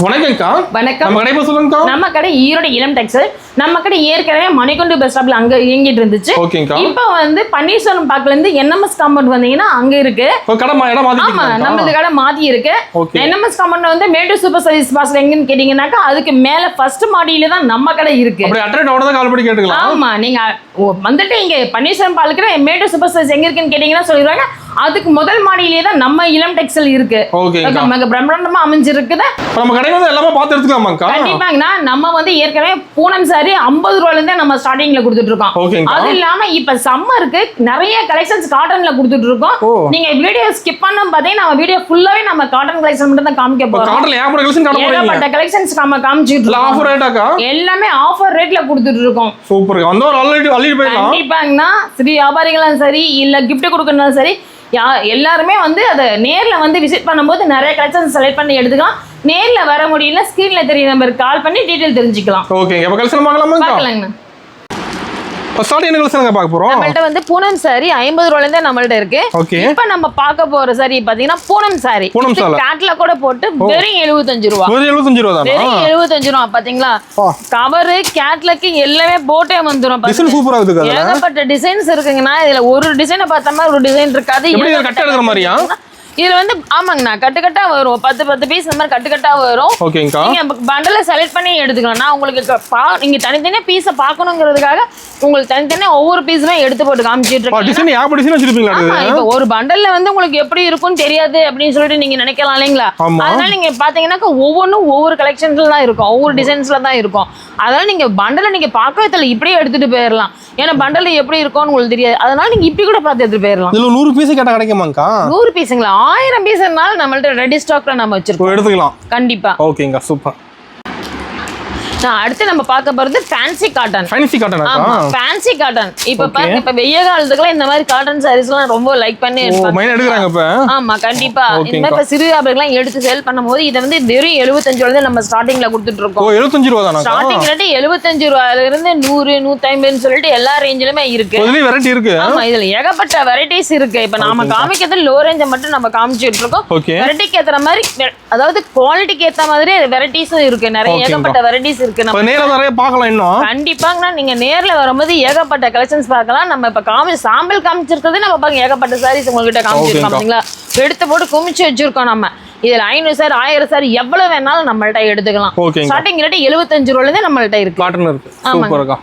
வணக்கம்க்கா. வணக்கம். நம்ம கடை சொல்லுங்கக்கா. நம்ம கடை ஈரோடு இளம் டெக்ஸ்டைல். நம்ம கடை ஏற்கனவே மணிகொண்டு பஸ் ஸ்டாப்ல அங்க இயங்கிட்டு இருந்துச்சு. இப்போ வந்து பன்னீர்செல்வம் பார்க்ல இருந்து NMS காம்பவுண்ட் வந்தீங்கன்னா அங்க இருக்கு. கடை இடம் மாத்தி. ஆமா, நம்ம கடை மாத்தி இருக்கு. NMS காம்பவுண்ட் வந்து மேட்டூர் சூப்பர் சர்வீஸ் பாஸ்ல எங்கன்னு கேட்டீங்கன்னாக்கா அதுக்கு மேல ஃபர்ஸ்ட் மாடியில தான் நம்ம கடை இருக்கு. அப்படி அட்ரஸ் ஓட தான் கால் பண்ணி கேட்டுக்கலாம். ஆமா, நீங்க வந்துட்டு இங்க பன்னீர்செல்வம் பார்க்ல மேட்டூர் சூப்பர் சர்வீஸ் எங்க இருக்குன்னு கேட்டீங்கன்னா சொல்லிடுவாங்க. அதுக்கு முதல் மாடியிலே தான் நம்ம இளம் டெக்ஸ்டைல் இருக்கு. நமக்கு பிரம்மாண்டமா அமைஞ்சிருக்குது. நம்ம கடை வந்து எல்லாமே பார்த்து எடுத்துக்கலாமாக்கா? கண்டிப்பாங்கண்ணா. நம்ம வந்து ஏற்கனவே பூனம் சாரி 50 ரூபாயில இருந்தே நம்ம ஸ்டார்டிங்ல கொடுத்துட்டு இருக்கோம். அது இல்லாம இப்ப சம்மருக்கு நிறைய கலெக்ஷன்ஸ் காட்டன்ல கொடுத்துட்டு இருக்கோம். நீங்க வீடியோ ஸ்கிப் பண்ணாம பாத்தீங்கன்னா நம்ம வீடியோ ஃபுல்லாவே நம்ம காட்டன் கலெக்ஷன் மட்டும் தான் காமிக்க போறோம். காட்டன்ல ஏகப்பட்ட கலெக்ஷன் காட்ட போறீங்க. ஏகப்பட்ட கலெக்ஷன்ஸ் நம்ம காமிச்சிட்டு இருக்கோம். ஆஃபர் ரேட்டாக்கா? எல்லாமே ஆஃபர் ரேட்ல கொடுத்துட்டு இருக்கோம். சூப்பர். அந்த ஒரு அள்ளி போயிடலாம். கண்டிப்பாங்கண்ணா. ஸ்ரீ வியாபாரிகளும் சரி இல்ல கிஃப்ட் கொடுக்கறதுனாலும் சரி எல்லாருமே வந்து அதை நேர்ல வந்து விசிட் பண்ணும்போது நிறைய கலெக்ஷன் செலக்ட் பண்ணி எடுத்துக்கலாம். நேர்ல வர முடியல ஸ்கிரீன்ல தெரிய நம்பருக்கு கால் பண்ணி டீடைல் தெரிஞ்சுக்கலாம். ஓகே, அப்ப கலெக்ஷன் பார்க்கலாமா? ஸ்டார்டிங் என்ன கலெக்ஷன் பார்க்க போறோம்? நம்மள்ட்ட வந்து பூனம் சாரி 50 ரூபாயில இருந்தே நம்மள்ட்ட இருக்கு. இப்போ நம்ம பார்க்க போற சாரி பாத்தீங்கன்னா பூனம் சாரி. கேட்ல கூட போட்டு வெறும் 75 ரூபாய். வெறும் 75 ரூபாய் தான். வெறும் 75 ரூபாய் பாத்தீங்களா? கவர் கேட்லக்கு எல்லாமே போட்டே வந்துரும். டிசைன் சூப்பரா இருக்கு. ஏகப்பட்ட டிசைன்ஸ் இருக்குங்கண்ணா. இதுல ஒரு டிசைனை பார்த்தா ஒரு டிசைன் இருக்காது. எப்படி கட்ட எடுக்கிற மாதிரியா? இதுல வந்து ஆமாங்கண்ணா, கட்டுக்கட்டா வரும். 10 பீஸ் இந்த மாதிரி கட்டுக்கட்டா வரும். நீங்க பண்டல செலக்ட் பண்ணி எடுத்துக்கலாம். நான் உங்களுக்கு நீங்க தனித்தனியா பீஸை பார்க்கணுங்கிறதுக்காக உங்களுக்கு தனித்தனியா ஒவ்வொரு பீஸுமே எடுத்து போட்டு காமிச்சிட்டு இருக்கேன். இப்போ ஒரு பண்டல்ல வந்து உங்களுக்கு எப்படி இருக்கும்னு தெரியாது அப்படின்னு சொல்லிட்டு நீங்க நினைக்கலாம் இல்லைங்களா? அதனால நீங்க பாத்தீங்கன்னா ஒவ்வொன்றும் ஒவ்வொரு கலெக்ஷன்ஸ்ல தான் இருக்கும், ஒவ்வொரு டிசைன்ஸ்ல தான் இருக்கும். அதனால நீங்க பண்டல நீங்க பார்க்கவே தெரியல, இப்படியே எடுத்துட்டு போயிடலாம். ஏன்னா பண்டல் எப்படி இருக்கும்னு உங்களுக்கு தெரியாது. அதனால நீங்க இப்படி கூட பார்த்து எடுத்துட்டு போயிடலாம். 100 பீஸ் கேட்டா கிடைக்குமாக்கா? 100 பீஸுங்களா? 1000 பீஸ்னால நம்மள்ட்ட ரெடி ஸ்டாக்ல நம்ம வச்சிருக்கோம். எடுத்துக்கலாம். கண்டிப்பா. ஓகேங்க, சூப்பர். அடுத்து நம்ம பார்க்க போறது ஃபேன்சி காட்டன். Fancy cotton. ஆமா, ஃபேன்சி காட்டன். இப்ப பாருங்க, இப்ப வெய்ய காலத்துக்குலாம் இந்த மாதிரி காட்டன் சாரீஸ் எல்லாம் ரொம்ப லைக் பண்ணி எடுக்கறாங்க இப்ப. ஆமா, கண்டிப்பா. இந்த மாதிரி இப்ப சிறு வியாபாரிகள் எடுத்து சேல் பண்ணும்போது இத வந்து வெறும் 75 ரூபாயில நம்ம ஸ்டார்டிங்ல கொடுத்துட்டு இருக்கோம். 75 ரூபாய் தானா? ஸ்டார்டிங் ரேட் 75 ரூபாயில இருந்து 100 150 சொல்லிட்டு எல்லா ரேஞ்சிலுமே இருக்கு. அதுல வெரைட்டி இருக்கு. ஆமா, இதுல ஏகப்பட்ட வெரைட்டிஸ் இருக்கு. இப்ப நாம காமிக்கிறது லோ ரேஞ்ச் மட்டும் நம்ம காமிச்சிட்டு இருக்கோம். வெரைட்டிக்கு ஏத்த மாதிரி, அதாவது குவாலிட்டிக்கு ஏத்த மாதிரி வெரைட்டிஸும் இருக்கு. நிறைய ஏகப்பட்ட வெரைட்டிஸ் இருக்கு. நம்ம நேர்ல பார்க்கலாம். இன்னும் கண்டிப்பாங்க நீங்க நேர்ல வரும்போது ஏகப்பட்ட கலெக்ஷன்ஸ் பார்க்கலாம். நம்ம இப்ப சாம்பிள் காமிச்சிருக்கிறது நம்ம பாருங்க, ஏகப்பட்ட சாரீஸ் உங்ககிட்ட காமிச்சிருக்கோம் பாத்தீங்களா? எடுத்து போட்டு குமிச்சு வச்சிருக்கோம். நம்ம இதுல 500 சாரி 1000 சாரி எவ்வளவு வேணாலும் நம்மள்ட்ட எடுத்துக்கலாம். ஸ்டார்டிங் ரேட் 75 ரூபாயில இருந்து நம்மள்ட்ட இருக்கு. காட்டன் இருக்கு. சூப்பர்க்கா.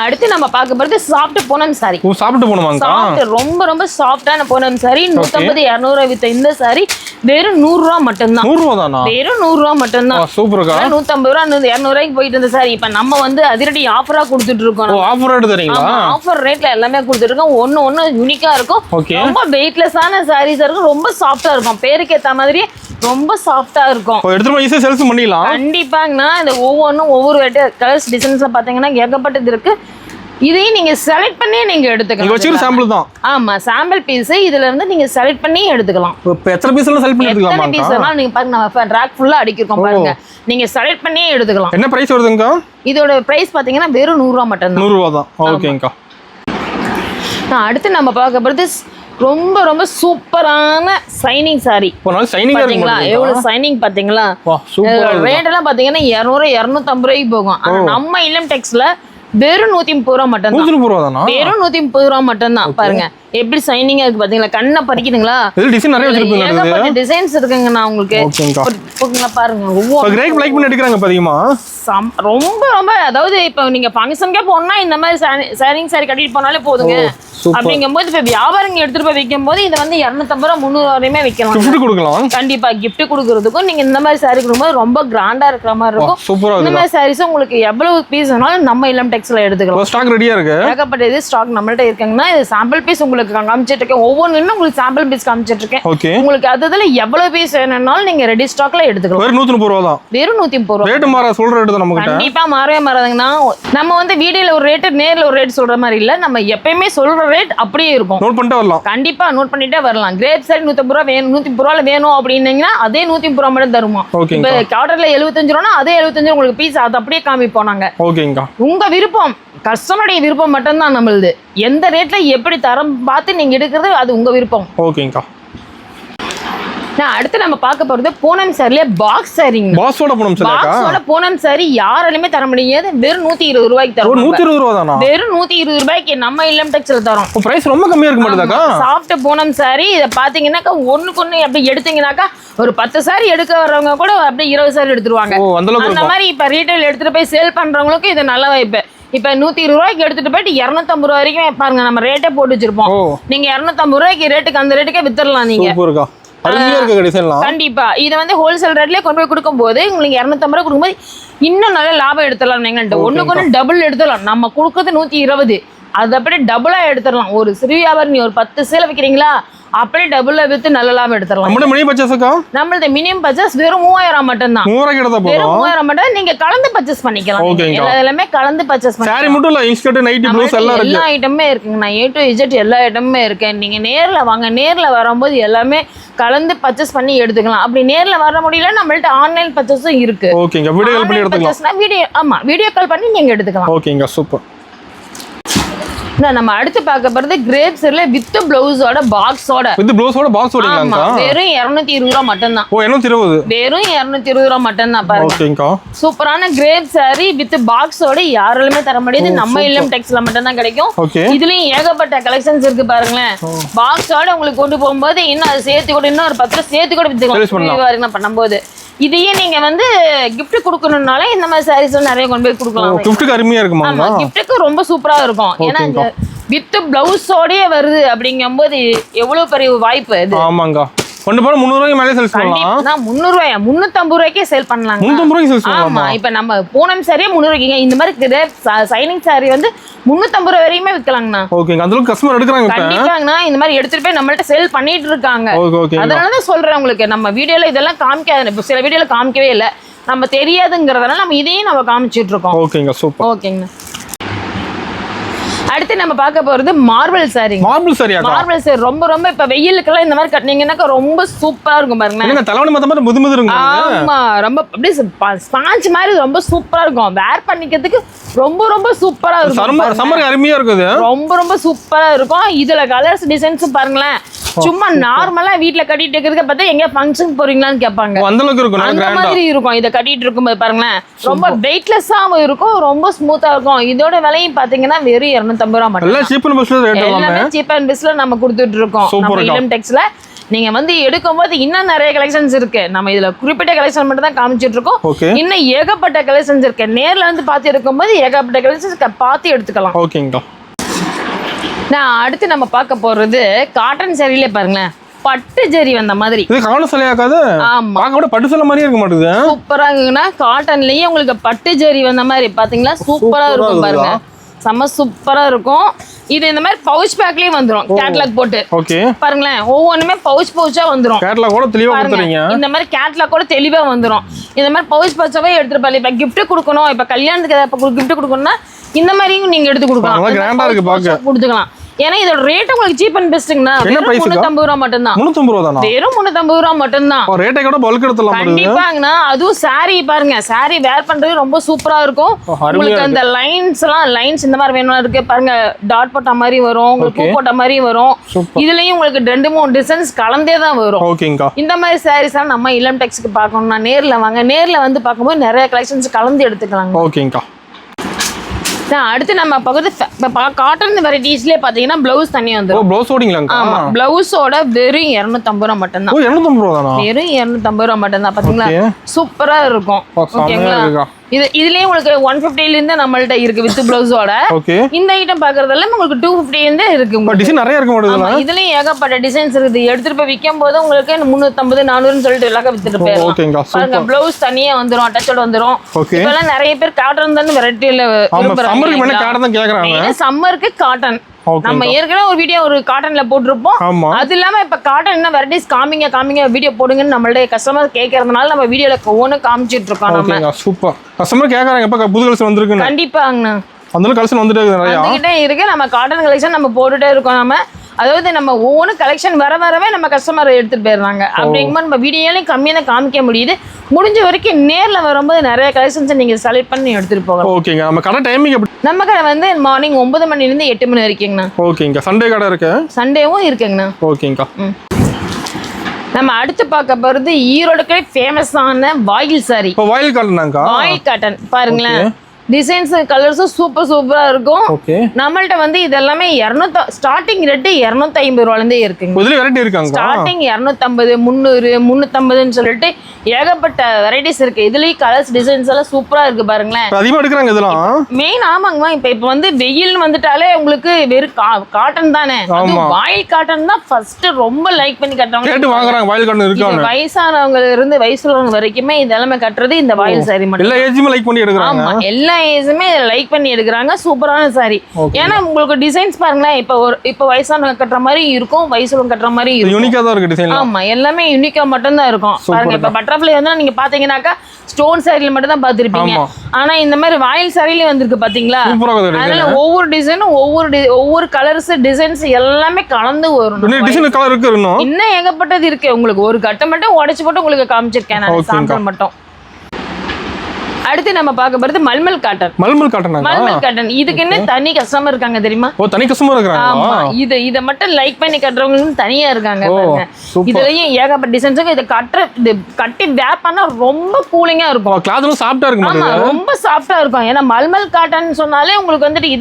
அடுத்து நம்ம பார்க்க போறது சாஃப்ட் பூனம் சாரி. சாஃப்ட் பூனமாங்க. சாஃப்ட் ரொம்ப ரொம்ப சாஃப்ட்டான பூனம் சாரி. 150 200 வித்த இந்த சாரி வெறும் 100 ரூபாய் மட்டும் தான். 100 ரூபாய் தானா? வெறும் 100 ரூபாய் மட்டும் தான். சூப்பர்க்கா. 150 ரூபாய் 200 ரூபாய்க்கு போயிட்டு இருந்த சாரி இப்ப நம்ம வந்து அதிரடி ஆஃபரா கொடுத்துட்டு இருக்கோம். ஆஃபர் ரேட் தரீங்களா? ஆஃபர் ரேட்ல எல்லாமே கொடுத்துட்டு இருக்கோம். ஒண்ணு யூனிக்கா இருக்கும். ரொம்ப வெயிட்லெஸ்ஸான சாரீஸ் இருக்கும். ரொம்ப சாஃப்ட்டா இருக்கும். பேருக்கு ஏத்த மாதிரி ரொம்ப சாஃப்ட்டா இருக்கும். எடுத்து போய் ஈஸியா சேல்ஸ் பண்ணிடலாம். கண்டிப்பாங்கண்ணா. இந்த ஒவ்வொன்றும் ஒவ்வொரு கலர்ஸ் டிசைன்ஸ்ல பாத்தீங்கன்னா ஏகப்பட்டது இருக்கு. இதையும் நீங்க செலக்ட் பண்ணி நீங்க எடுத்துக்கலாம். வச்சிரு சாம்பிள் தான். ஆமா, சாம்பிள் பீஸ். இதுல இருந்து நீங்க செலக்ட் பண்ணி எடுத்துக்கலாம். இப்போ எத்தனை பீஸ் எல்லாம் செலக்ட் பண்ணி எடுத்துக்கலாமா? எத்தனை பீஸ் வேணாலும் நீங்க பாருங்க, நம்ம ரேக் ஃபுல்லா அடிக்கிருக்கோம் பாருங்க. நீங்க செலக்ட் பண்ணி எடுத்துக்கலாம். என்ன பிரைஸ் வருதுங்க? இதோட பிரைஸ் பாத்தீங்கன்னா வெறும் 100 ரூபாய் மட்டும் தான். 100 ரூபாய் தான். ஓகேங்கா. அடுத்து நம்ம பார்க்க போறது ரொம்ப ரொம்ப சூப்பரான சைனிங் சாரி. சைனிங்கா பாத்தீங்களா? எவ்வளவு சைனிங் பாத்தீங்களா? ரேட் எல்லாம் பாத்தீங்கன்னா 200 250 ரூபாய்க்கு போகும். ஆனா நம்ம இளம் டெக்ஸ்ல வெறும் 130 ரூபாய் மட்டும் தான். 130 ரூபாய் தானா? வெறும் 130 ரூபாய் மட்டும் தான். பாருங்க எப்படி சைனிங்கா இருக்கு பாத்தீங்களா? கண்ணை பறிக்குதுங்களா? இது டிசைன் நிறைய வச்சிருப்பீங்க. ஏகப்பட்ட டிசைன்ஸ் இருக்குங்க. நான் உங்களுக்கு போக்குங்களா பாருங்க. ஒவ்வொரு கிரேக் லைக் பண்ணி எடுக்கறாங்க பாத்தீங்களா? ரொம்ப ரொம்ப, அதாவது இப்போ நீங்க ஃபங்க்ஷனுக்கே போனா இந்த மாதிரி சாரிங் சாரி கட்டிட்டு போனாலே போதுங்க. அப்படிங்கும்போது இப்ப வியாபாரங்க எடுத்துட்டு போய் விற்கும் போது இதை வந்து 250 ரூபாய் 300 வரையுமே விற்கலாம். கண்டிப்பா கிஃப்ட் கொடுக்கறதுக்கும் நீங்க இந்த மாதிரி சாரி கொடுக்கும்போது ரொம்ப கிராண்டா இருக்கிற மாதிரி இருக்கும். இந்த மாதிரி சாரீஸ் உங்களுக்கு எவ்வளவு பீஸ் வேணாலும் நம்ம இளம் டெக்ஸ்ல எடுத்துக்கலாம். ஸ்டாக் ரெடியா இருக்கு. ஏகப்பட்ட இது ஸ்டாக் நம்மள்ட்ட இருக்குங்கன்னா இது சாம்பிள் பீஸ் உங்களுக்கு காமிச்சிட்டு இருக்கேன். ஒவ்வொன்றுமே உங்களுக்கு சாம்பிள் பீஸ் காமிச்சிட்டு இருக்கேன். உங்களுக்கு அதுல எவ்வளவு பீஸ் வேணும்னாலும் நீங்க ரெடி ஸ்டாக்ல எடுத்துக்கலாம். வெறும் 130 ரூபாய் தான். வெறும் 130 ரூபாய். ரேட் மாற சொல்ற ரேட் தான் நமக்கு. கண்டிப்பா மாறவே மாறாதுங்கன்னா நம்ம வந்து வீடியோல ஒரு ரேட் நேர்ல ஒரு ரேட் சொல்ற மாதிரி இல்ல. நம்ம எப்பயுமே சொல்ற ரேட் அப்படியே இருக்கும். நோட் பண்ணிட்டே வரலாம். கண்டிப்பா நோட் பண்ணிட்டே வரலாம். கிரேப் சாரி 150 ரூபாய் வேணும், 130 ரூபாய் வேணும் அப்படின்னீங்கன்னா அதே 130 ரூபாய் மட்டும் தருமா. இப்ப கார்டர்ல 75 ரூபாய்னா அதே 75 உங்களுக்கு பீஸ் அது அப்படியே காமிப்போம் நாங்க. உங்க விருப்பம், கஸ்டமருடைய விருப்பம் மட்டும் தான் நம்மளுது. எந்த ரேட்ல எப்படி தரம் பார்த்து நீங்க எடுக்கிறது அது உங்க விருப்பம். ஓகேங்கா. நான் அடுத்து நம்ம பார்க்க போறது பூனம் சாரில பாக்ஸ் சாரிங்க. பாக்ஸோட பூனம் சாரிக்கா? பாக்ஸோட பூனம் சாரி யாராலுமே தர முடியாது. வெறும் 120 ரூபாய்க்கு தரோம். 120 ரூபாய் தானா? வெறும் 120 ரூபாய்க்கு நம்ம இல்லம் டெக்ஸ்ல தரோம். பிரைஸ் ரொம்ப கம்மியா இருக்க மாட்டேதாக்கா? சாஃப்ட் பூனம் சாரி இத பாத்தீங்கன்னாக்கா ஒண்ணுக்கு அப்படி எடுத்தீங்கன்னாக்கா ஒரு 10 சாரி எடுக்க வர்றவங்க கூட அப்படியே 20 சாரி எடுத்துருவாங்க. அந்த மாதிரி இப்ப ரீட்டைல் எடுத்துட்டு போய் சேல் பண்றவங்களுக்கு இது நல்ல வாய்ப்பு. இப்ப 120 ரூபாய்க்கு எடுத்துட்டு போயிட்டு 250 ரூபாய் வரைக்கும் பாருங்க நம்ம ரேட்டே போட்டு வச்சிருப்போம். நீங்க 250 ரூபாய்க்கு ரேட்டுக்கு அந்த ரேட்டுக்கே வித்துடலாம் நீங்க. கண்டிப்பா இதை வந்து ஹோல்சேல் ரேட்லயே கொண்டு போய் கொடுக்கும் போது உங்களுக்கு 250 ரூபாய் கொடுக்கும்போது இன்னும் நல்ல லாபம் எடுத்துடலாம். எங்கள்கிட்ட ஒண்ணுக்கு ஒண்ணு டபுள் எடுத்துடலாம். நம்ம கொடுக்கறது 120, அது அப்படியே டபுளா எடுத்துடலாம். ஒரு சிறு வியாபாரம் நீ ஒரு 10 சேலை வைக்கிறீங்களா அப்படியே டபுள்ல வித்து நல்ல லாபம் எடுத்துடலாம். நம்மளது மினிமம் பர்ச்சேஸ் வெறும் 3000 மட்டும் தான். வெறும் 3000 மட்டும் நீங்க கலந்து பர்ச்சேஸ் பண்ணிக்கலாம். எல்லாமே கலந்து பர்ச்சேஸ் பண்ணிக்கலாம். எல்லா ஐட்டமே இருக்குங்க. நான் A to Z எல்லா ஐட்டமுமே இருக்கு. நீங்க நேர்ல வாங்க. நேர்ல வரும்போது எல்லாமே கலந்து பர்ச்சேஸ் பண்ணி எடுத்துக்கலாம். அப்படி நேர்ல வர முடியல நம்மள்ட்ட ஆன்லைன் பர்ச்சேஸும் இருக்கு. வீடியோ கால் பண்ணி நீங்க எடுத்துக்கலாம். ஓகேங்க, சூப்பர். நம்ம அடுத்து பார்க்க போறது கிரேப்ஸ்ல வித் பிளவுஸோட பாக்ஸோட. வித் பிளவுஸோட பாக்ஸோடங்களா? வெறும் 220 ரூபாய் மட்டும் தான். 220. வெறும் 220 ரூபாய் மட்டும் தான் பாருங்க. ஓகேங்கா. சூப்பரான கிரேப் சாரி வித் பாக்ஸோட யாராலுமே தர முடியாது. நம்ம இல்லம் டெக்ஸ்ல மட்டும் தான் கிடைக்கும். இதுலயும் ஏகப்பட்ட கலெக்ஷன்ஸ் இருக்கு பாருங்களேன். பாக்ஸோட உங்களுக்கு கொண்டு போகும்போது இன்னும் அது சேர்த்து கூட இன்னும் ஒரு 10 சேர்த்து கூட வித்துக்கலாம் பண்ணும்போது. இதையே நீங்க வந்து gift கொடுக்கணும்னாலே இந்த மாதிரி சாரீஸ் நிறைய கொண்டு போய் கொடுக்கலாம். gift அருமையா இருக்குமா? ஆமா, gift ரொம்ப சூப்பரா இருக்கும். ஏன்னா வித் பிளவுஸோடயே வருது அப்படிங்கும்போது எவ்வளவு பெரிய வாய்ப்பு இது. ஆமாங்க. கொண்டு போற 300 ரூபாய்க்கு மேலே சேல் பண்ணலாம். நான் 300 ரூபாயா 350 ரூபாய்க்கே சேல் பண்ணலாம். 350 ரூபாய்க்கு சேல் பண்ணலாம். ஆமா, இப்போ நம்ம பூனம் சாரியே 300 ரூபாய்க்கு இந்த மாதிரி சைனிங் சாரி வந்து 350 ரூபாய் வரைக்குமே விற்கலாங்கண்ணா. ஓகேங்க. அந்த அளவுக்கு கஸ்டமர் எடுக்கறாங்க. கண்டிப்பாங்கண்ணா. இந்த மாதிரி எடுத்துட்டு போய் நம்மள்ட்ட சேல் பண்ணிட்டு இருக்காங்க. அதனால தான் சொல்றேன் உங்களுக்கு. நம்ம வீடியோல இதெல்லாம் காமிக்காது. சில வீடியோல காமிக்கவே இல்லை. நம்ம தெரியாதுங்கிறதுனால நம்ம இதையும் நம்ம காமிச்சிட்டு இருக்கோம். ஓகேங்க, சூப்பர். ஓகேங்கண்ணா. அடுத்து நம்ம பார்க்க போறது மார்பிள் சாரி. மார்பிள் சாரியா? மார்பிள் சாரி ரொம்ப ரொம்ப இப்ப வெயிலுக்குலாம் இந்த மாதிரி கட்டினீங்கன்னா ரொம்ப சூப்பரா இருக்கும் பாருங்க. என்ன தலைவணி மத்த மாதிரி முதுமுது இருக்கும். ஆமா, ரொம்ப அப்படியே ஸ்பாஞ்ச் மாதிரி ரொம்ப சூப்பரா இருக்கும். வேர் பண்ணிக்கிறதுக்கு ரொம்ப ரொம்ப சூப்பரா இருக்கும். சம்மருக்கு அருமையா இருக்குது. ரொம்ப ரொம்ப சூப்பரா இருக்கும். இதுல கலர்ஸ் டிசைன்ஸ் பாருங்களேன். சும்மா நார்மலா வீட்ல கட்டிட்டு இருக்கிறதுக்கு பார்த்தா எங்க ஃபங்க்ஷன் போறீங்களான்னு கேட்பாங்க. அந்த அளவுக்கு இருக்கும். அந்த மாதிரி இருக்கும். இத கட்டிட்டு இருக்கும்போது பாருங்களேன் ரொம்ப வெயிட்லெஸ்ஸாவும் இருக்கும், ரொம்ப ஸ்மூத்தா இருக்கும். இதோட விலையும் பாத்தீங்கன்னா வெறும் 250 ரூபாய் மட்டும். எல்லாம் சீப் அண்ட் பெஸ்ட்ல ரேட் எல்லாமே சீப் அண்ட் பெஸ்ட்ல நம்ம கொடுத்துட்டு இருக்கோம். நம்ம இளம் டெக்ஸ்ல நீங்க வந்து எடுக்கும்போது இன்னும் நிறைய கலெக்ஷன்ஸ் இருக்கு. நம்ம இதுல குறிப்பிட்ட கலெக்ஷன் மட்டும் தான் காமிச்சிட்டு இருக்கோம். இன்னும் ஏகப்பட்ட கலெக்ஷன்ஸ் இருக்கு. நேர்ல வந்து பார்த்து எடுக்கும்போது ஏகப்பட்ட கலெக்ஷன்ஸ் பார்த்து எடுத்துக்கலாம். ஓகேங்க. நான் அடுத்து நம்ம பார்க்க போறது காட்டன் சாரியில பாருங்களேன், பட்டு ஜரி வந்த மாதிரி. இது காட்டன் சாரியாக்காது? ஆமா, பாக்க கூட பட்டு சாரி மாதிரியே இருக்க மாட்டேங்குது. சூப்பரா இருக்குன்னா காட்டன்லயே உங்களுக்கு பட்டு ஜரி வந்த மாதிரி பாத்தீங்களா சூப்பரா இருக்கும் பாருங்க. செம்ம சூப்பரா இருக்கும். இது இந்த மாதிரி பவுச் பேக்லயே வந்துரும். கேட்டலாக் போட்டு பாருங்களேன். ஒவ்வொன்றுமே பவுச் பவுச்சா வந்துரும். கேட்டலாக் கூட தெளிவா கொடுத்துறீங்க. இந்த மாதிரி கேட்டலாக் கூட தெளிவா வந்துரும். இந்த மாதிரி பவுச் பவுச்சாவே எடுத்துட்டு போய் இப்ப gift கொடுக்கணும், இப்ப கல்யாணத்துக்கு gift கொடுக்கணும்னா இந்த மாதிரியும் நீங்க எடுத்து கொடுக்கலாம். கிராண்டா இருக்கு பாக்க. கொடுத்துக்கலாம். ஏன்னா இதோட ரேட் உங்களுக்கு சீப் அண்ட் பெஸ்ட்ங்கண்ணா. 350 ரூபாய் மட்டும் தான். 350 ரூபாய் தானா? வெறும் 350 ரூபாய் மட்டும் தான். ரேட்டை கூட பல்க் எடுத்துலாம். கண்டிப்பாங்கண்ணா. அதுவும் சாரி பாருங்க, சாரி வேர் பண்றது ரொம்ப சூப்பரா இருக்கும். உங்களுக்கு அந்த லைன்ஸ் இந்த மாதிரி வேணும் இருக்கு பாருங்க. டாட் போட்ட மாதிரி வரும், உங்களுக்கு பூ போட்ட மாதிரி வரும். இதுலயும் உங்களுக்கு 2-3 டிசைன்ஸ் கலந்தே தான் வரும். ஓகேங்கா. இந்த மாதிரி சாரீஸ் எல்லாம் நம்ம இளம் டெக்ஸ்க்கு பார்க்கணும்னா நேர்ல வாங்க. நேர்ல வந்து பார்க்கும்போது நிறைய கலெக்ஷன்ஸ் கலந்து எடுத்துக்கலாம். ஓகேங்கா. அடுத்து நம்ம பக்கத்து காட்டன் வெரைட்டிஸ்லயே பாத்தீங்கன்னா பிளவுஸ் தனியா வந்துரும். பிளவுஸ் ஓடிங்களாங்க? ஆமா, பிளவுஸோட வெறும் 250 ரூபாய் மட்டும் தான். 250 ரூபாய் தானா? வெறும் 250 ரூபாய் மட்டும் தான். பாத்தீங்களா சூப்பரா இருக்கும். ஓகேங்களா. இதுலயே உங்களுக்கு 150 ல இருந்து நம்மள்ட்ட இருக்கு வித் பிளவுஸோட. இந்த ஐட்டம் பாக்குறதெல்லாம் உங்களுக்கு 250 இருந்து இருக்கு. டிசைன் நிறைய இருக்கு மாட்டேங்குது. இதுலயும் ஏகப்பட்ட டிசைன்ஸ் இருக்குது. எடுத்துட்டு போய் விற்கும் போது உங்களுக்கு 350 400 சொல்லிட்டு எல்லாம் வித்துட்டு போயிடலாம். பாருங்க பிளவுஸ் தனியா வந்துரும், அட்டாச்சோட வந்துரும். இப்பெல்லாம் நிறைய பேர் காட்டன் தான் வெரைட்டில விரும்புறாங்க. சம்மருக்கு காட்டன் நம்ம ஏற்கனவே ஒரு வீடியோ ஒரு காட்டன்ல போட்டிருப்போம். அது இல்லாம இப்ப காட்டன் என்ன வெரைட்டிஸ் காமிங்க வீடியோ போடுங்கன்னு நம்மள்ட்ட கஸ்டமர் கேட்கறதுனால நம்ம வீடியோல ஒவ்வொன்னு காமிச்சிட்டு இருக்கோம். நம்ம சூப்பர். கஸ்டமர் கேக்குறாங்க எப்ப புது கலெக்ஷன் வந்திருக்கு. கண்டிப்பாங்கண்ணா. அந்த கலெக்ஷன் வந்துட்டே இருக்கு. நம்ம காட்டன் கலெக்ஷன் நம்ம போட்டுட்டே இருக்கோம். நம்ம அதாவது நம்ம ஒவ்வொரு கலெக்ஷன் வரவே நம்ம கஸ்டமர் எடுத்துட்டு போயிடுறாங்க. அப்படிங்கும்போது நம்ம வீடியோலையும் கம்மியாக தான் காமிக்க முடியுது. முடிஞ்ச வரைக்கும் நேரில் வரும்போது நிறைய கலெக்ஷன்ஸை நீங்கள் செலக்ட் பண்ணி எடுத்துட்டு போகலாம். ஓகேங்க. நம்ம கடை டைமிங் எப்படி? நம்ம கடை வந்து மார்னிங் 9 மணிலேருந்து 8 மணி வரைக்குங்கண்ணா. ஓகேங்க. சண்டே கடை இருக்கு? சண்டேவும் இருக்குங்கண்ணா. ஓகேங்கா. நம்ம அடுத்து பார்க்க போறது ஈரோடுக்கே ஃபேமஸான வாயில் சாரி. இப்போ வாயில் காட்டனாக்கா? வாயில் காட்டன் பாருங்களேன், டிசைன்ஸ் கலர்ஸும் சூப்பரா இருக்கும். நம்மள்ட்ட வந்து இது எல்லாமே 200 ஸ்டார்டிங் ரேட் 250 ரூபாயில இருந்தே இருக்குங்க. இதுல வெரைட்டி இருக்காங்க. ஸ்டார்டிங் 250, 300, 350ன்னு சொல்லிட்டு ஏகப்பட்ட வெரைட்டிஸ் இருக்கு. இதுலயும் கலர்ஸ் டிசைன்ஸ் எல்லாம் சூப்பரா இருக்கு பாருங்களேன். அதிகமா எடுக்கறாங்க இதெல்லாம். மெயின் ஆமாங்கம்மா. இப்ப வந்து வெயில்னு வந்துட்டாலே உங்களுக்கு வெறும் காட்டன் தானே. வாயில் காட்டன் தான் ஃபர்ஸ்ட் ரொம்ப லைக் பண்ணி கட்டுறவங்க கேட்டு வாங்குறாங்க. வாயில் காட்டன் இருக்காங்க. வயசானவங்க இருந்து வயசுள்ளவங்க வரைக்குமே இதெல்லாம் கட்டுறது இந்த வாயில் சாரி மட்டும். எல்லா ஏஜுமே லைக் பண்ணி எடுக்கறாங்க. ஆமா, எல்லா ஏஜுமே லைக் பண்ணி எடுக்கிறாங்க. சூப்பரான சாரி. ஏன்னா உங்களுக்கு டிசைன்ஸ் பாருங்களேன், இப்போ வயசானவங்க கட்டுற மாதிரி இருக்கும், வயசுலவங்க கட்டுற மாதிரி இருக்கும். யூனிக்கா தான் இருக்கு டிசைன். ஆமா, எல்லாமே யூனிக்கா மட்டும் தான் இருக்கும். பாருங்க, இப்ப பட்டர்ஃப்ளை வந்து நீங்க பாத்தீங்கன்னாக்கா ஸ்டோன் சாரில மட்டும் தான் பாத்திருப்பீங்க. ஆனா இந்த மாதிரி வாயில் சாரிலயே வந்திருக்கு பாத்தீங்களா. அதனால ஒவ்வொரு டிசைனும் ஒவ்வொரு கலர்ஸ் டிசைன்ஸ் எல்லாமே கலந்து வரும். இன்னும் ஏகப்பட்டது இருக்கு. உங்களுக்கு ஒரு கட்டை மட்டும் உடைச்சு போட்டு உங்களுக்கு காமிச்சிருக்கேன் நான் சாம்பிள் மட்டும். அடுத்து நம்ம பார்க்க போறது mulmul cotton. Mulmul cotton. Mulmul cotton இதுக்கு என்ன தனி கஸ்டமர் இருக்காங்க தெரியுமா? ஓ, தனி கஸ்டமர் இருக்காங்க. ஆமா, இத மட்டும் லைக் பண்ணி கட்டறவங்க தனியா இருக்காங்க பாருங்க. இதுலயும் ஏகப்பட்ட டிசைன்ஸ் இருக்கு. இது கட்டி வேர் பண்ணா ரொம்ப கூலிங்கா இருக்கும். கிளாத்லாம் சாஃப்ட்டா இருக்கும். ஆமா, ரொம்ப சாஃப்ட்டா இருக்கும். ஏன்னா மல்மல் காட்டன் சொன்னாலே உங்களுக்கு வந்துட்டு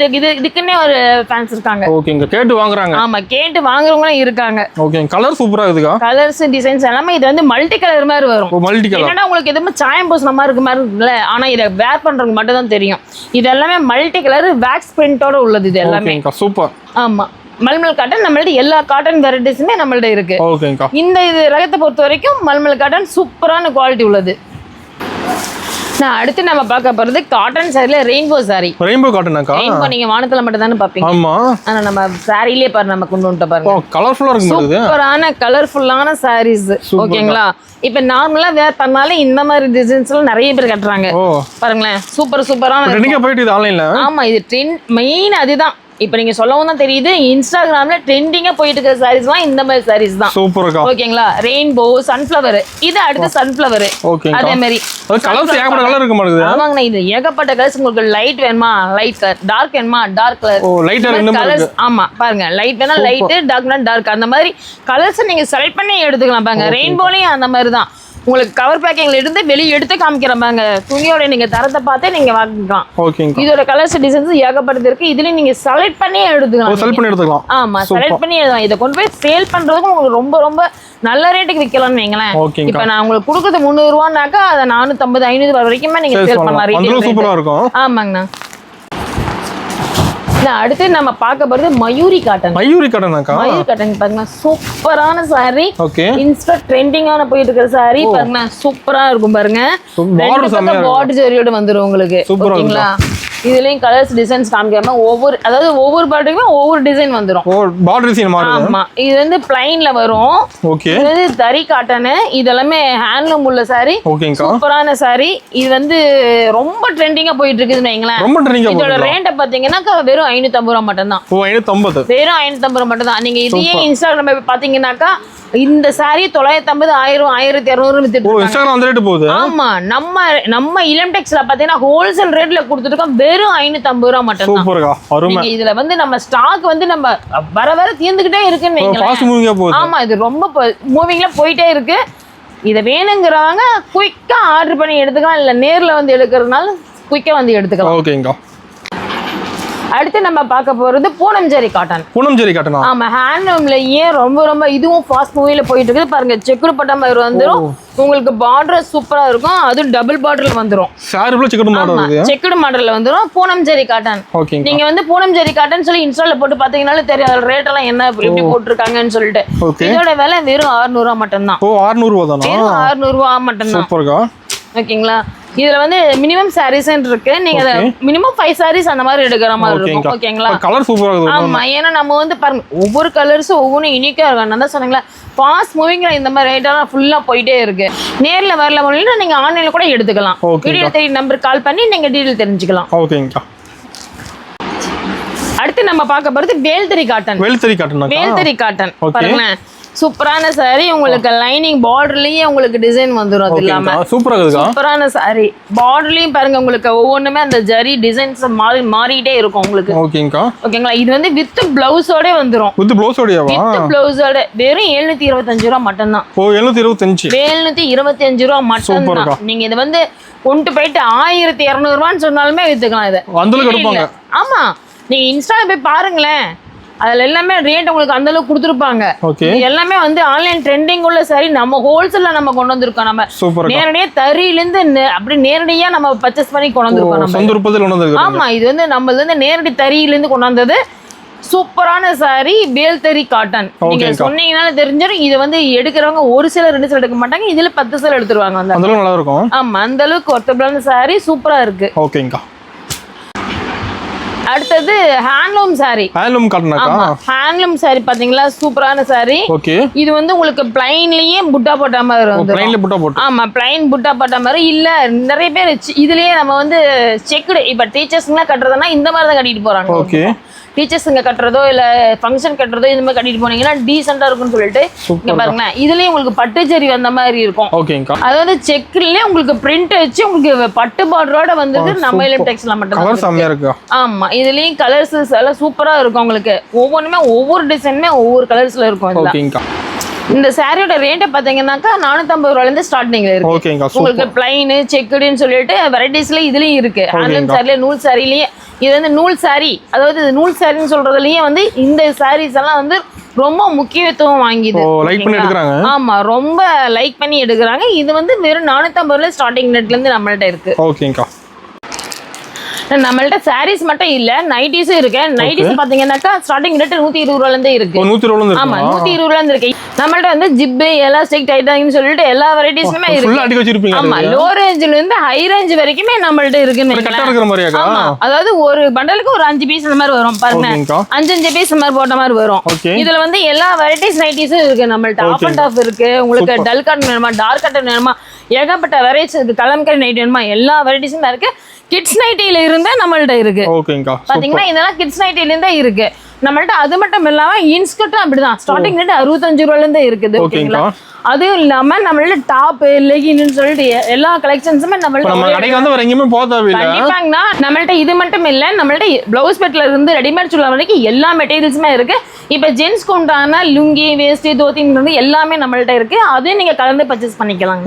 இதுக்குன்னே ஒரு ஃபேன்ஸ் இருக்காங்க. ஓகேங்க, கேட்டு வாங்குறாங்க. ஆமா, கேட்டு வாங்குறவங்களும் இருக்காங்க. ஓகே, கலர் சூப்பரா இருக்குங்க. கலர்ஸ் டிசைன்ஸ் எல்லாமே இது வந்து மல்டி கலர் மாதிரி வரும். Multi colour. என்னன்னா உங்களுக்கு எதுவுமே சாயம் பூசின மாதிரி இருக்கு மாதிரி இருக்குல்ல, ஆனா இதை வேர் பண்றவங்க மட்டும் தான் தெரியும். இது எல்லாமே மல்டி கலர் வேக்ஸ் பிரிண்டோட உள்ளது. இது எல்லாமே சூப்பர். ஆமா, மல்மல் காட்டன் நம்மள்ட்ட எல்லா காட்டன் வெரைட்டிஸுமே நம்மள்ட்ட இருக்கு. இந்த இது ரகத்தை பொறுத்த வரைக்கும் மல்மல் காட்டன் சூப்பரான குவாலிட்டி உள்ளது. நான் அடுத்து நம்ம பார்க்க போறது காட்டன் சாரில ரெயின்போ சாரி. ரெயின்போ காட்டனாக்கா? ரெயின்போ நீங்க வானத்துல மட்டும் தானே பாப்பீங்க. ஆமா, ஆனா நம்ம சாரியிலே பாரு நம்ம கொண்டு வந்துட்ட பாருங்க. கலர்ஃபுல்லா இருக்கு. சூப்பரான கலர்ஃபுல்லான சாரீஸ். ஓகேங்களா? இப்ப நார்மலா வேர் பண்ணாலே இந்த மாதிரி டிசைன்ஸ்லாம் நிறைய பேர் கட்டுறாங்க பாருங்களேன். சூப்பரான ட்ரெண்டிங்கா போயிட்டு இது ஆன்லைன்ல. ஆமா, இது ட்ரெண்ட் மெயின் அதுதான். இப்ப நீங்க சொல்லவும் தான் தெரியுது, இன்ஸ்டாகிராம்ல ட்ரெண்டிங்கா போயிட்டு இருக்க சாரீஸ்லாம் இந்த மாதிரி சாரீஸ் தான். சூப்பர்க்கா. ஓகேங்களா? ரெயின்போ, சன்ஃப்ளவர், இது அடுத்து சன்ஃப்ளவர். அதே மாதிரி கலர்ஸ் ஏகப்பட்ட கலர் இருக்கு மாட்டேங்குது. ஆமாங்கண்ணா, இது ஏகப்பட்ட கலர்ஸ். உங்களுக்கு லைட் வேணுமா லைட் கலர், டார்க் வேணுமா டார்க் கலர். Light colours. ஆமா பாருங்க, லைட் வேணா லைட், டார்க்னா டார்க். அந்த மாதிரி கலர்ஸ் நீங்க செலக்ட் பண்ணி எடுத்துக்கலாம் பாருங்க. ரெயின்போலயும் அந்த மாதிரி தான். உங்களுக்கு கவர் பேக்கிங்ல இருந்து வெளியே எடுத்து காமிக்கிறேன் பாருங்க. துணியோட நீங்க தரத்தை பார்த்தே நீங்க வாங்கிக்கலாம். இதோட கலர்ஸ் டிசைன்ஸ் ஏகப்பட்டது இருக்கு. இதுல நீங்க செலக்ட் பண்ணி எடுத்துக்கலாம். ஆமா, செலக்ட் பண்ணி எழுதலாம். இதை கொண்டு போய் சேல் பண்றதுக்கு உங்களுக்கு ரொம்ப ரொம்ப நல்ல ரேட்டுக்கு விற்கலாம்னு வைங்களேன். இப்ப நான் உங்களுக்கு கொடுக்குறது 300 ரூபாய்னாக்கா அதை 450, 500 வரைக்குமே நீங்க சேல் பண்ணலாம். ஆமாங்கண்ணா. அடுத்து நம்ம பார்க்க போறது மயூரி காட்டன். மயூரி காட்டனாக்கா? மயூரி காட்டன் பாருங்க, சூப்பரான சாரி. இன்ஸ்டா ட்ரெண்டிங்கான போயிட்டு இருக்கிற சாரி பாருங்க. சூப்பரா இருக்கும் பாருங்க. பார்டர் ஜரியோட வந்துரும் உங்களுக்கு. ஓகேங்களா? இதுலயும் கலர்ஸ் டிசைன்ஸ் காமிக்காம ஒவ்வொரு பார்டருக்குமே ஒவ்வொரு டிசைன் வந்துரும். பார்டர் டிசைன் மாறும். ஆமா, இது வந்து பிளைன்ல வரும். ஓகே, இது வந்து தரி காட்டன். இது எல்லாமே ஹேண்ட்லூம் உள்ள சாரி. சூப்பரான சாரி. இது வந்து ரொம்ப ட்ரெண்டிங்கா போயிட்டு இருக்குதுன்னு வைங்களேன். ரொம்ப ட்ரெண்டிங்கா. இதோட ரேட் பாத்தீங்கன்னா வெறும் 550 ரூபாய் மட்டும் தான். 550. வெறும் 550 ரூபாய் மட்டும் தான். நீங்க இதையே இன்ஸ்டாகிராம் பாத்தீங்கன்னாக்கா இந்த சாரி 950, 1000, 1200 வித்துட்டு இன்ஸ்டாகிராம் அந்த ரேட் போகுது. ஆமா, நம்ம இளம்டெக்ஸ்ல பாத்தீங்கன்னா ஹோல்சேல் ரேட்ல கொடுத்துருக்கோம். வெறும் 550 ரூபாய் மட்டும் தான். சூப்பர்க்கா, அருமை. இதுல வந்து நம்ம ஸ்டாக் வந்து நம்ம வர தீர்ந்துகிட்டே இருக்குன்னு வைங்களேன். ஆமா, இது ரொம்ப மூவிங்ல போயிட்டே இருக்கு. இதை வேணுங்கிறவங்க குயிக்கா ஆர்டர் பண்ணி எடுத்துக்கலாம். இல்ல நேர்ல வந்து எடுக்கிறதுனால குயிக்கா வந்து எடுத்துக்கலாம். ஓகேங்கா. அடுத்து நம்ம பார்க்க போறது பூனம் ஜரி காட்டன். பூனம் ஜரி காட்டன். ஆமா, ஹேண்ட்லூம்லயே ரொம்ப ரொம்ப இதுவும் ஃபாஸ்ட் மூவில போயிட்டு இருக்குது பாருங்க. செக்குடு பட்ட மாதிரி வந்துரும். உங்களுக்கு பார்டர் சூப்பரா இருக்கும். அது டபுள் பார்டர்ல வந்துரும். சாரில செக்குடு மாடல் வருது. செக்குடு மாடல்ல வந்துரும் பூனம் ஜரி காட்டன். நீங்க வந்து பூனம் ஜரி காட்டன் சொல்லி இன்ஸ்டால போட்டு பாத்தீங்கனாலே தெரியும் ரேட் எல்லாம் என்ன எப்படி போட்டுருக்காங்கன்னு சொல்லிட்டு. இதோட விலை வெறும் 600 ரூபாய் மட்டும் தான். 600 ரூபாய் தானா? வெறும் 600 ரூபாய் மட்டும் தான். சூப்பர்க்கா. ஓகேங்களா? இதுல வந்து மினிமம் சாரீஸ் இருக்கு. நீங்க மினிமம் 5 சாரீஸ் அந்த மாதிரி எடுக்கிற மாதிரி இருக்கும். ஓகேங்களா? கலர் சூப்பரா இருக்கு. ஆமா, ஏன்னா நம்ம வந்து பாருங்க ஒவ்வொரு கலர்ஸும் ஒவ்வொன்றும் யூனிக்கா இருக்கும். நான் தான் சொன்னீங்களா, ஃபாஸ்ட் மூவிங்ல இந்த மாதிரி ரேட்டெல்லாம் ஃபுல்லா போயிட்டே இருக்கு. நேர்ல வரல முடியல நீங்க ஆன்லைன்ல கூட எடுத்துக்கலாம். வீடியோ தெரிய நம்பர் கால் பண்ணி நீங்க டீடைல் தெரிஞ்சுக்கலாம். ஓகேங்களா? அடுத்து நம்ம பார்க்க போறது வேல்தரி காட்டன். வேல்தரி காட்டன். வேல்தரி காட்டன் பாருங்களேன். சூப்பரான சாரி உங்களுக்கு லைனிங் பார்டர்லயே உங்களுக்கு டிசைன் வந்துரும் அது இல்லாம சூப்பரா இருக்குக்கா சூப்பரான சாரி பார்டர்லயும் பாருங்க உங்களுக்கு ஒவ்வொண்ணுமே அந்த ஜரி டிசைன்ஸ் மாறிட்டே இருக்கும் உங்களுக்கு ஓகேங்கா ஓகேங்களா இது வந்து வித் பிளவுஸோட வந்துரும் வித் பிளவுஸோடயாவா வித் பிளவுஸோட வெறும் 725 ரூபாய் மட்டும் தான் ஓ 725 725 ரூபாய் மட்டும் தான் நீங்க இது வந்து கொண்டு போயிட்டு 1200 ரூபான்னு சொன்னாலுமே வித்துக்கலாம் இது அந்த அளவுக்கு எடுப்பாங்க ஆமா நீங்க இன்ஸ்டால போய் பாருங்களேன் அதுல எல்லாமே ரேட் உங்களுக்கு அந்த அளவுக்கு கொடுத்துருப்பாங்க எல்லாமே வந்து ஆன்லைன் ட்ரெண்டிங் உள்ள சரி நம்ம ஹோல்சேல்ல நம்ம கொண்டு வந்திருக்கோம் நம்ம நேரடியா தறியில இருந்து அப்படி நேரடியா நம்ம பர்ச்சேஸ் பண்ணி கொண்டு வந்திருக்கோம் நம்ம ஆமா இது வந்து நம்மள இருந்து நேரடி தறியில இருந்து கொண்டு வந்தது சூப்பரான சாரி வேல்தறி காட்டன் நீங்க சொன்னீங்கனால தெரிஞ்சிடும் இது வந்து எடுக்கிறவங்க ஒரு சில 2 சில எடுக்க மாட்டாங்க இதுல 10 சில எடுத்துருவாங்க அந்த அளவுக்கு நல்லா இருக்கும் ஆமா அந்த அளவுக்கு ஒர்த்தபிளான சாரி சூப்பரா இருக்கு ஓகேங்கா அடுத்தது ஹேண்ட்லூம் சாரி ஹேண்ட்லூம் சாரி பாத்தீங்களா சூப்பரான சாரி இது வந்து உங்களுக்கு பிளைன்லயே புட்டா போட்ட மாதிரி வரும் ஆமா பிளைன் புட்டா போட்ட மாதிரி இல்ல நிறைய பேர் இதுலயே நம்ம வந்து செக்குடு இப்ப டீச்சர்ஸ்லாம் கட்டுறதுன்னா இந்த மாதிரி தான் கட்டிட்டு போறாங்க டீச்சர்ஸுங்க கட்டுறதோ இல்ல ஃபங்க்ஷன் கட்டுறதோ இந்த மாதிரி கட்டிட்டு போனீங்கன்னா டீசெண்டா இருக்கும்னு சொல்லிட்டு இங்க பாருங்க இதுலயே உங்களுக்கு பட்டு ஜரி வந்த மாதிரி இருக்கும் அதாவது செக்குலயே உங்களுக்கு பிரிண்ட் வச்சு உங்களுக்கு பட்டு பார்டரோட வந்து நம்ம டெக்ஸ்ட்ல மட்டும் ஆமா இதுலயும் கலர்ஸ் எல்லாம் சூப்பரா இருக்கும் உங்களுக்கு ஒவ்வொன்றுமே ஒவ்வொரு டிசைனுமே ஒவ்வொரு கலர்ஸ்ல இருக்கும் இந்த சாரியோட ரேட்டை பாத்தீங்கன்னாக்கா 450 ரூபாயில ஸ்டார்டிங்ல இருக்கு உங்களுக்கு பிளைன் செக்குடுன்னு சொல்லிட்டு வெரைட்டிஸ்ல இதுலயும் இருக்கு ஹேண்ட்லூம் சாரில நூல் சாரிலயே இது வந்து நூல் சாரி அதாவது நூல் சாரின்னு சொல்றதுலயே வந்து இந்த சாரீஸ் எல்லாம் வந்து ரொம்ப முக்கியத்துவம் வாங்கிது ஆமா ரொம்ப லைக் பண்ணி எடுக்கிறாங்க இது வந்து வெறும் 450 ரூபாயில ஸ்டார்டிங் ரேட்ல இருந்து நம்மள்ட்ட இருக்கு நம்மள்ட்ட சாரீஸ் மட்டும் இல்ல நைட்டிஸும் இருக்கு நைட்டிஸ் பாத்தீங்கன்னாக்கா ஸ்டார்டிங் ரேட் 120 ரூபாயில இருந்து இருக்கு ஆமா 120 ரூபாயில இருந்து இருக்கு நம்மள்ட்ட வந்து ஜிப் எலாஸ்டிக் டைட்டானிக்னு சொல்லிட்டு எல்லா வெரைட்டிஸுமே இருக்கு ஆமா லோ ரேஞ்சில இருந்து ஹை ரேஞ்ச் வரைக்குமே நம்மள்ட்ட இருக்குன்னு ஆமா அதாவது ஒரு பண்டலுக்கு ஒரு 5 பீஸ் அந்த மாதிரி வரும் பாருங்க 5 பீஸ் மாதிரி போட்ட மாதிரி வரும் இதுல வந்து எல்லா வெரைட்டிஸ் நைட்டிஸும் இருக்கு நம்மள்ட்ட ஆஃப் அண்ட் ஆஃப் இருக்கு உங்களுக்கு டல் காட்டன் வேணுமா டார்க் காட்டன் வேணுமா ஏகப்பட்ட வெரைட்டிஸ் இருக்கு கலம்கரி நைட் வேணுமா எல்லா வெரைட்டிஸும் இருக்கு கிட்ஸ் நைட்டில இருந்தா நம்மள்ட்ட இருக்கு பாத்தீங்கன்னா இதெல்லாம் கிட்ஸ் நைட்டில இருந்தா இருக்கு நம்மள்ட்ட அது மட்டும் இல்லாம இன்ஸ்கர்ட்டும் அப்படிதான் ஸ்டார்டிங் ரேட் 65 ரூபாயில இருந்து இருக்குது ஓகேங்களா அதுவும் இல்லாம நம்மள டாப் லெகின்னு சொல்லிட்டு எல்லா கலெக்ஷன்ஸுமே கண்டிப்பாங்கண்ணா நம்மள்ட்ட இது மட்டும் இல்ல நம்மள்ட்ட பிளவுஸ் பெட்ல இருந்து ரெடிமேட் சொல்ல வரைக்கும் எல்லா மெட்டீரியல்ஸுமே இருக்கு இப்ப ஜென்ஸ்க்கு உண்டான லுங்கி வேஸ்டி தோத்தின்னு எல்லாமே நம்மள்ட்ட இருக்கு அதையும் நீங்க கலந்து பர்ச்சேஸ் பண்ணிக்கலாம்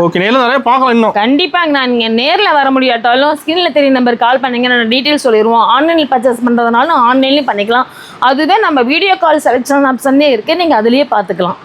கண்டிப்பாங்கண்ணா நீங்க நேர்ல வர முடியாட்டாலும் ஸ்கிரீன்ல தெரிய நம்பர் கால் பண்ணீங்க நான் டீடைல்ஸ் சொல்லிடுவோம் ஆன்லைனில் பர்ச்சேஸ் பண்றதுனாலும் ஆன்லைன்லயும் பண்ணிக்கலாம் அதுவே நம்ம வீடியோ கால் செலக்ஷன் ஆப்ஷன்லேயே இருக்கு நீங்க அதுலயே பாத்துக்கலாம்